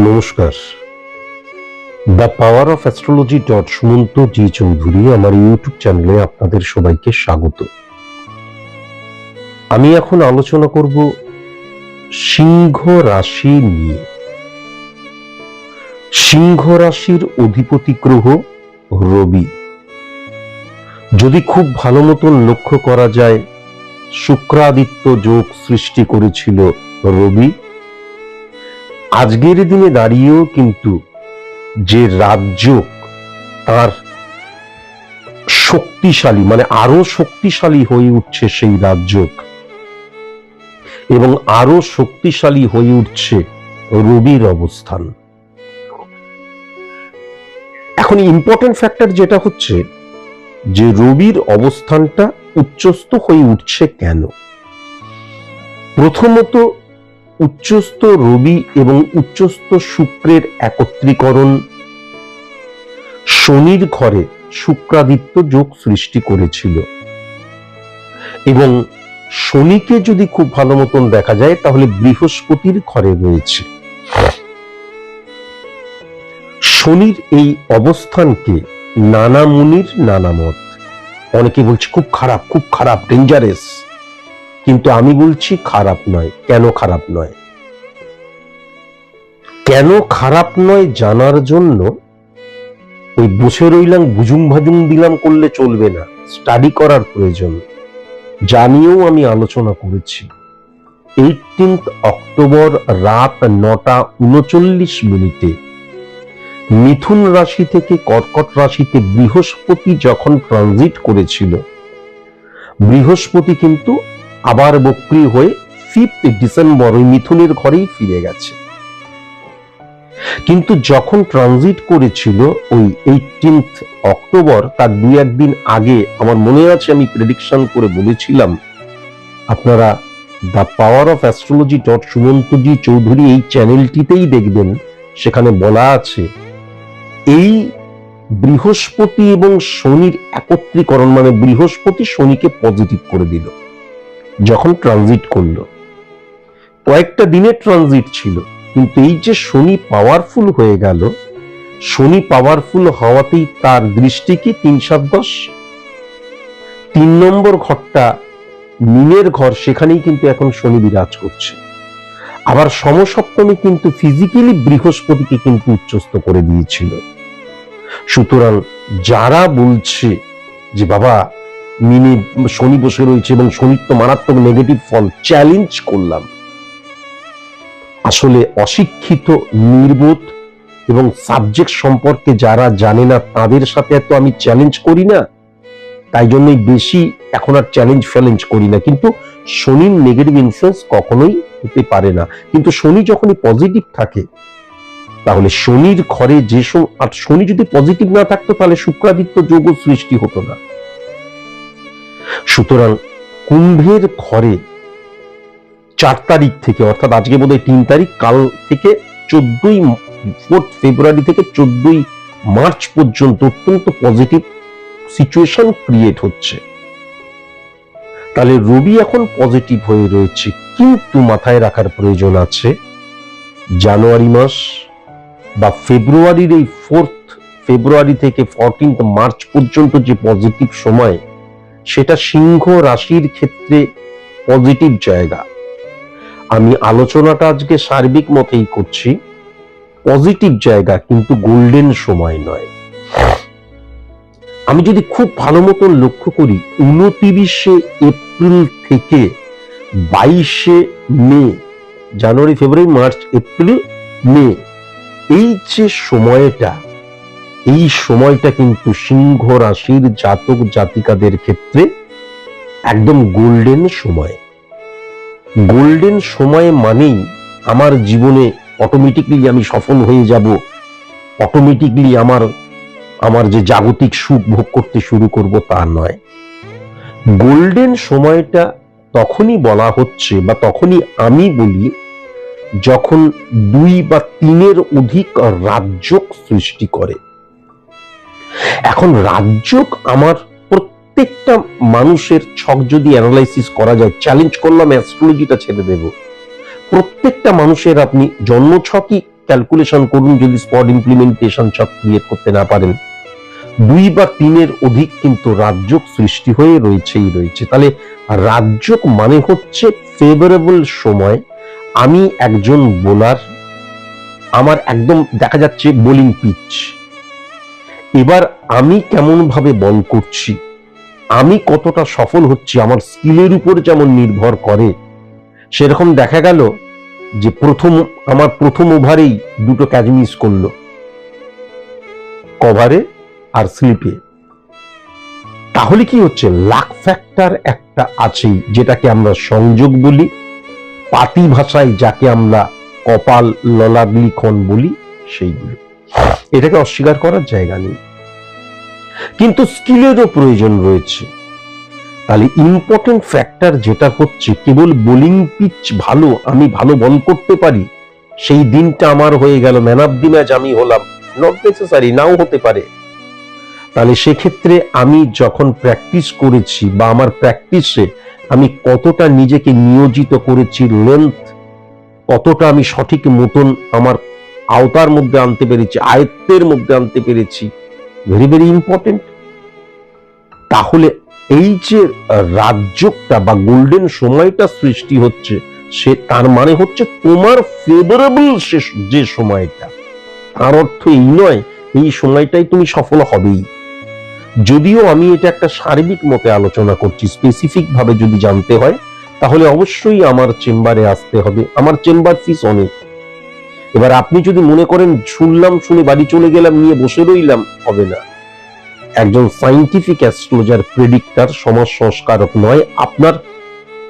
নমস্কার। The power of astrology Sumanta ji Chowdhury আমার YouTube চ্যানেলে আপনাদের সবাইকে স্বাগত। আমি এখন আলোচনা করব সিংহ রাশি নিয়ে। সিংহ রাশির অধিপতি গ্রহ রবি। যদি খুব ভালো মতন লক্ষ্য করা যায়, শুক্রাদিত্য যোগ সৃষ্টি করেছিল রবি। আজকের দিনে দাঁড়িয়েও কিন্তু যে রাজযোগ তার শক্তিশালী, মানে আরো শক্তিশালী হয়ে উঠছে সেই রাজযোগ, এবং আরো শক্তিশালী হয়ে উঠছে রবির অবস্থান। এখন ইম্পর্টেন্ট ফ্যাক্টর যেটা হচ্ছে যে রবির অবস্থানটা উচ্চস্থ হয়ে উঠছে কেন। প্রথমত, উচ্চস্থ রবি এবং উচ্চস্থ শুক্রের একত্রীকরণ শনির ঘরে শুক্রাদিত্য যোগ সৃষ্টি করেছিল, এবং শনিকে যদি খুব ভালো মতন দেখা যায় তাহলে বৃহস্পতির ঘরে রয়েছে। শনির এই অবস্থানকে নানা মুনির নানা মত। অনেকে বলছে খুব খারাপ, খুব খারাপ, ডেঞ্জারাস, কিন্তু আমি বলছি খারাপ নয়। কেন খারাপ নয়? কেন খারাপ নয় জানার জন্য ওই বসে রইলাম বুজুম ভাজুম দিলাম করলে চলবে না, স্টাডি করার প্রয়োজন। জানিয়েও আমি আলোচনা করেছি। 18 অক্টোবর রাত 9:39 মিথুন রাশি থেকে কর্কট রাশিতে বৃহস্পতি যখন ট্রানজিট করেছিল, বৃহস্পতি কিন্তু আবার বক্রী হয়ে 5 ডিসেম্বর ওই মিথুনের ঘরেই ফিরে গেছে। কিন্তু যখন ট্রানজিট করেছিল ওই 18 অক্টোবর, তার 2-1 দিন আগে, আমার মনে আছে আমি প্রেডিকশন করে বলেছিলাম, আপনারা the power of astrology Sumanta ji Chowdhury এই চ্যানেলটিতেই দেখবেন, সেখানে বলা আছে এই বৃহস্পতি এবং শনির একত্রীকরণ, মানে বৃহস্পতি শনিকে পজিটিভ করে দিল যখন ট্রানজিট করলো। কয়েকটা দিনের ট্রানজিট ছিল, কিন্তু এই যে শনি পাওয়ারফুল হয়ে গেল, শনি পাওয়ারফুল হওয়াতেই তার দৃষ্টি কি 3-7-10 3 নম্বর ঘরটা মিনের ঘর, সেখানেই কিন্তু এখন শনি বিরাজ করছে। আবার সমসপ্তমী কিন্তু ফিজিক্যালি বৃহস্পতিকে কিন্তু উচ্চস্থ করে দিয়েছিল। সুতরাং যারা বলছে যে বাবা মিনে শনি বসে রয়েছে এবং শনির তো মারাত্মক নেগেটিভ ফল, চ্যালেঞ্জ করলাম। আসলে অশিক্ষিত, নির্বোধ এবং সাবজেক্ট সম্পর্কে যারা জানে না তাদের সাথে এত আমি চ্যালেঞ্জ করি না, তাই জন্যই বেশি এখন আর চ্যালেঞ্জ করি না। কিন্তু শনির নেগেটিভ ইনফ্লুয়েন্স কখনোই হতে পারে না। কিন্তু শনি যখনই পজিটিভ থাকে, তাহলে শনির ঘরে আর শনি যদি পজিটিভ না থাকতো তাহলে শুক্রাদিত্য যোগ সৃষ্টি হতো না। সুতরাং কুম্ভের ঘরে 4 তারিখ থেকে, অর্থাৎ আজকে বোধহয় 3 তারিখ, কাল থেকে 4 ফেব্রুয়ারি থেকে 14 মার্চ পর্যন্ত অত্যন্ত পজিটিভ সিচুয়েশন ক্রিয়েট হচ্ছে। তাহলে রবি এখন পজিটিভ হয়ে রয়েছে, কিন্তু মাথায় রাখার প্রয়োজন আছে জানুয়ারি মাস বা ফেব্রুয়ারির এই 4 ফেব্রুয়ারি থেকে 14 মার্চ পর্যন্ত যে পজিটিভ সময়, সেটা সিংহ রাশির ক্ষেত্রে পজিটিভ জায়গা। আমি আলোচনাটা আজকে সার্বিক মতেই করছি, পজিটিভ জায়গা, কিন্তু গোল্ডেন সময় নয়। আমি যদি খুব ভালো মতন লক্ষ্য করি, 29 এপ্রিল থেকে 22 মে, জানুয়ারি, ফেব্রুয়ারি, মার্চ, এপ্রিল, মে, এই যে সময়টা, এই সময়টা কিন্তু সিংহ রাশির জাতক জাতিকাদের ক্ষেত্রে একদম গোল্ডেন সময়। গোল্ডেন সময় মানেই আমার জীবনে অটোমেটিকলি আমি সফল হয়ে যাব, অটোমেটিকলি আমার যে জাগতিক সুখ ভোগ করতে শুরু করব, তা নয়। গোল্ডেন সময়টা তখনই বলা হচ্ছে, বা তখনই আমি বলি, যখন 2 বা 3-এর অধিক রাজযোগ সৃষ্টি করে। এখন রাজযোগ আমার প্রত্যেকটা মানুষের ছক যদি অ্যানালাইসিস করা যায়, চ্যালেঞ্জ করলাম, অ্যাস্ট্রোলজিটা ছেড়ে দেব, প্রত্যেকটা মানুষের আপনি জন্ম ছকই ক্যালকুলেশন করুন, যদি স্পট ইমপ্লিমেন্টেশন ছক ক্রিয়েট করতে না পারেন, 2 বা 3-এর অধিক কিন্তু রাজযোগ সৃষ্টি হয়ে রয়েছে। তাহলে রাজযোগ মানে হচ্ছে ফেভারেবল সময়। আমি একজন বোলার, আমার একদম দেখা যাচ্ছে বোলিং পিচ, এবার আমি কেমন ভাবে বল করছি, আমি কতটা সফল হচ্ছি আমার স্কিলের উপর যেমন নির্ভর করে। সেরকম দেখা গেল যে আমার প্রথম ওভারেই 2টো ক্যাচ মিস করলো, কভারে আর স্লিপে। তাহলে কি হচ্ছে, লাক ফ্যাক্টর একটা আছেই, যেটাকে আমরা সংযোগ বলি, পাতি ভাষায় যাকে আমরা কপাল ললাট লিখন বলি, সেইগুলো, এটাকে অস্বীকার করার জায়গা নেই। কিন্তু স্কিলেরও প্রয়োজন রয়েছে। তাহলে ইম্পর্টেন্ট ফ্যাক্টর যেটা হচ্ছে, কেবল বোলিং পিচ ভালো, আমি ভালো বল করতে পারি, সেই দিনটা আমার হয়ে গেল, ম্যান অফ দি ম্যাচ আমি হলাম, নট নেসেসারি, নাও হতে পারে। তাহলে সেক্ষেত্রে আমি যখন প্র্যাকটিস করেছি বা আমার প্র্যাকটিসে আমি কতটা নিজেকে নিয়োজিত করেছি, লেন্থ কতটা আমি সঠিক মতন আমার আওতার মধ্যে আনতে পেরেছি, আয়ত্তের মধ্যে আনতে পেরেছি, ভেরি ভেরি ইম্পর্টেন্ট। তাহলে এই যে রাজযোগটা বা গোল্ডেন সময়টা সৃষ্টি হচ্ছে, সে তার মানে হচ্ছে তোমার ফেভারেবল যে সময়টা, তার অর্থ এই নয় এই সময়টাই তুমি সফল হবেই। যদিও আমি এটা একটা সার্বিক মতে আলোচনা করছি, স্পেসিফিক ভাবে যদি জানতে হয় তাহলে অবশ্যই আমার চেম্বারে আসতে হবে, আমার চেম্বার ফিস অনেক। এবার আপনি যদি মনে করেন শুনলাম শুনে বাড়ি চলে গেলাম নিয়ে বসে রইলাম, হবে না। একজন সায়েন্টিফিক অ্যাস্ট্রোলজার, প্রেডিক্টর, সমাজ সংস্কারক নয়। আপনার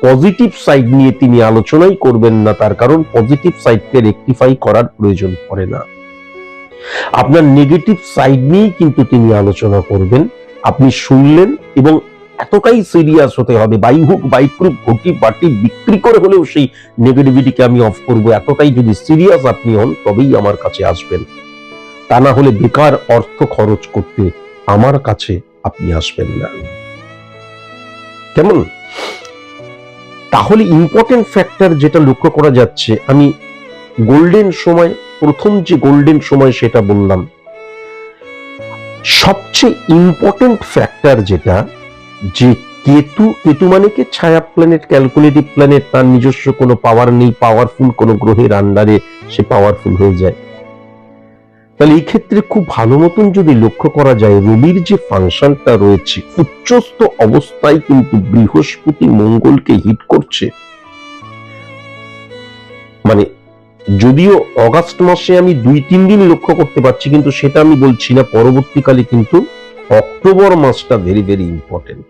পজিটিভ সাইড নিয়ে তিনি আলোচনাই করবেন না, তার কারণ পজিটিভ সাইডকে রেকটিফাই করার প্রয়োজন পড়ে না। আপনার নেগেটিভ সাইড নিয়েই কিন্তু তিনি আলোচনা করবেন। আপনি শুনলেন এবং এতটাই সিরিয়াস হতে হবে, বাই হুক বাই ক্রুক ঘটি বাটি বিক্রি করে হলেও সেই নেগেটিভিটিকে আমি অফ করব, এতটাই যদি সিরিয়াস আপনি হন তবেই আমার কাছে আসবেন। তা না হলে বেকার অর্থ খরচ করতে আমার কাছে আপনি আসবেন না, কেমন? তাহলে ইম্পর্টেন্ট ফ্যাক্টর যেটা লক্ষ্য করা যাচ্ছে, আমি গোল্ডেন সময়, প্রথম যে গোল্ডেন সময় সেটা বললাম, সবচেয়ে ইম্পর্টেন্ট ফ্যাক্টর যেটা, যে কেতু মানে কি ছায়া প্ল্যানেট, ক্যালকুলেটিভ প্ল্যানেট, তার নিজস্ব কোনো পাওয়ার নেই, পাওয়ারফুল কোনো গ্রহের আন্ডারে সে পাওয়ারফুল হয়ে যায়। তাহলে এই ক্ষেত্রে খুব ভালো মতন যদি লক্ষ্য করা যায়, রবির যে ফাংশনটা রয়েছে, উচ্চস্থ অবস্থায় কিন্তু বৃহস্পতি মঙ্গলকে হিট করছে। মানে যদিও অগাস্ট মাসে আমি 2-3 দিন লক্ষ্য করতে পারছি, কিন্তু সেটা আমি বলছি না, পরবর্তীকালে কিন্তু অক্টোবর মাসটা very very important.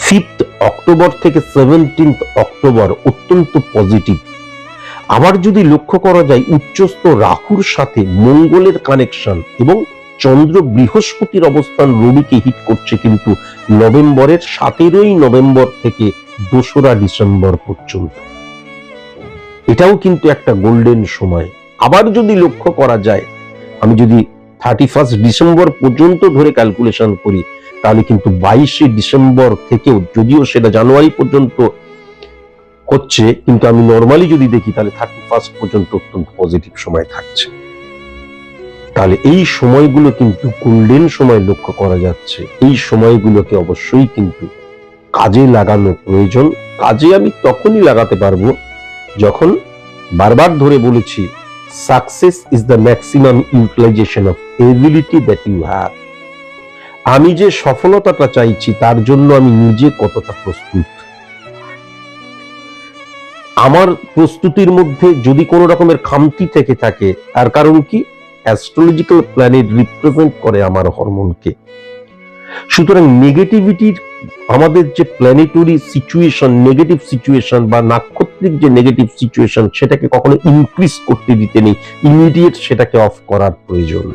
5th October থেকে 17th অক্টোবর অত্যন্ত পজিটিভ। আবার যদি লক্ষ্য করা যায়, উচ্চস্থ রাহুর সাথে মঙ্গলের কানেকশন এবং চন্দ্র বৃহস্পতির অবস্থান রবিকে হিট করছে কিন্তু নভেম্বরের 17ই নভেম্বর থেকে 2রা ডিসেম্বর পর্যন্ত। এটাও কিন্তু একটা গোল্ডেন সময়। আবার যদি লক্ষ্য করা যায়, আমি যদি 31 ডিসেম্বর পর্যন্ত ধরে ক্যালকুলেশন করি, তাহলে কিন্তু 22 ডিসেম্বর থেকেও, যদিও সেটা জানুয়ারি পর্যন্ত হচ্ছে, কিন্তু আমি নর্মালি যদি দেখি তাহলে 31 পর্যন্ত অত্যন্ত পজিটিভ সময় থাকছে। তাহলে এই সময়গুলো কিন্তু গোল্ডেন সময় লক্ষ্য করা যাচ্ছে। এই সময়গুলোকে অবশ্যই কিন্তু কাজে লাগানো প্রয়োজন। কাজে আমি তখনই লাগাতে পারবো যখন, বারবার ধরে বলেছি, success is the maximum utilization of ability that you have. আমি যে সফলতাটা চাইছি তার জন্য আমি নিজে কতটা প্রস্তুত। আমার প্রস্তুতির মধ্যে যদি কোনো রকমের খামতি থেকে থাকে, তার কারণ কি, অ্যাস্ট্রোলজিক্যাল প্ল্যানেট রিপ্রেজেন্ট করে আমার হরমোনকে। সুতরাং নেগেটিভিটির, আমাদের যে প্ল্যানেটরি সিচুয়েশন, নেগেটিভ সিচুয়েশন বা নাক্ষত্রিক যে নেগেটিভ সিচুয়েশন, সেটাকে কখনো ইনক্রিজ করতে দিতে নেই, ইমিডিয়েট সেটাকে অফ করার প্রয়োজন।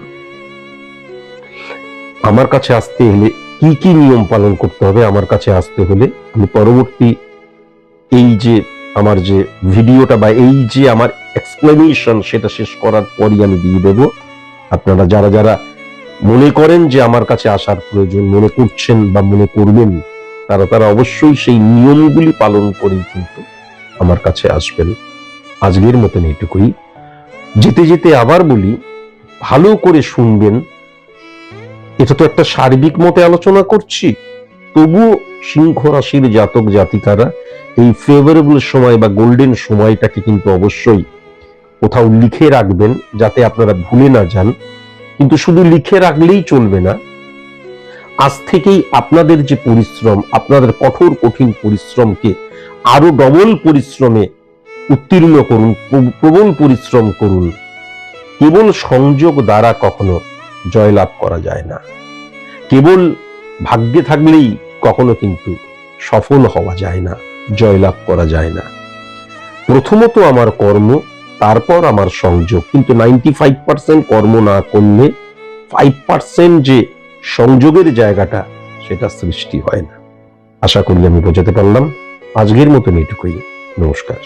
আমার কাছে আসতে হলে কি কি নিয়ম পালন করতে হবে, আমার কাছে আসতে হলে আমি পরবর্তী এই যে আমার যে ভিডিওটা বা এই যে আমার এক্সপ্লেনেশন, সেটা শেষ করার পরই আমি দিয়ে দেব। আপনারা যারা যারা মনে করেন যে আমার কাছে আসার প্রয়োজন, মনে করছেন বা মনে করবেন, তারা অবশ্যই সেই নিয়মগুলি পালন করেই কিন্তু আমার কাছে আসবেন। আজকের মতন এইটুকুই। যেতে যেতে আবার বলি, ভালো করে শুনবেন। এটা তো একটা সার্বিক মতে আলোচনা করছি, তবুও সিংহ রাশির জাতক জাতিকারা এই ফেভারেবল সময় বা গোল্ডেন সময়টাকে কিন্তু অবশ্যই কোথাও লিখে রাখবেন, যাতে আপনারা ভুলে না যান। কিন্তু শুধু লিখে রাখলেই চলবে না, আজ থেকেই আপনাদের যে পরিশ্রম, আপনাদের কঠোর কঠিন পরিশ্রমকে আরো ডবল পরিশ্রমে উত্তীর্ণ করুন, প্রবল পরিশ্রম করুন। কেবল সংযোগ দ্বারা কখনো জয়লাভ করা যায় না, কেবল ভাগ্যে থাকলেই কখনো কিন্তু সফল হওয়া যায় না, জয়লাভ করা যায় না। প্রথমত আমার কর্ম, তারপর আমার সংযোগ। কিন্তু 95% কর্ম না করলে 5% যে সংযোগের জায়গাটা, সেটা সৃষ্টি হয় না। আশা করি আমি বোঝাতে পারলাম। আজকের মতন এটুকুই। নমস্কার।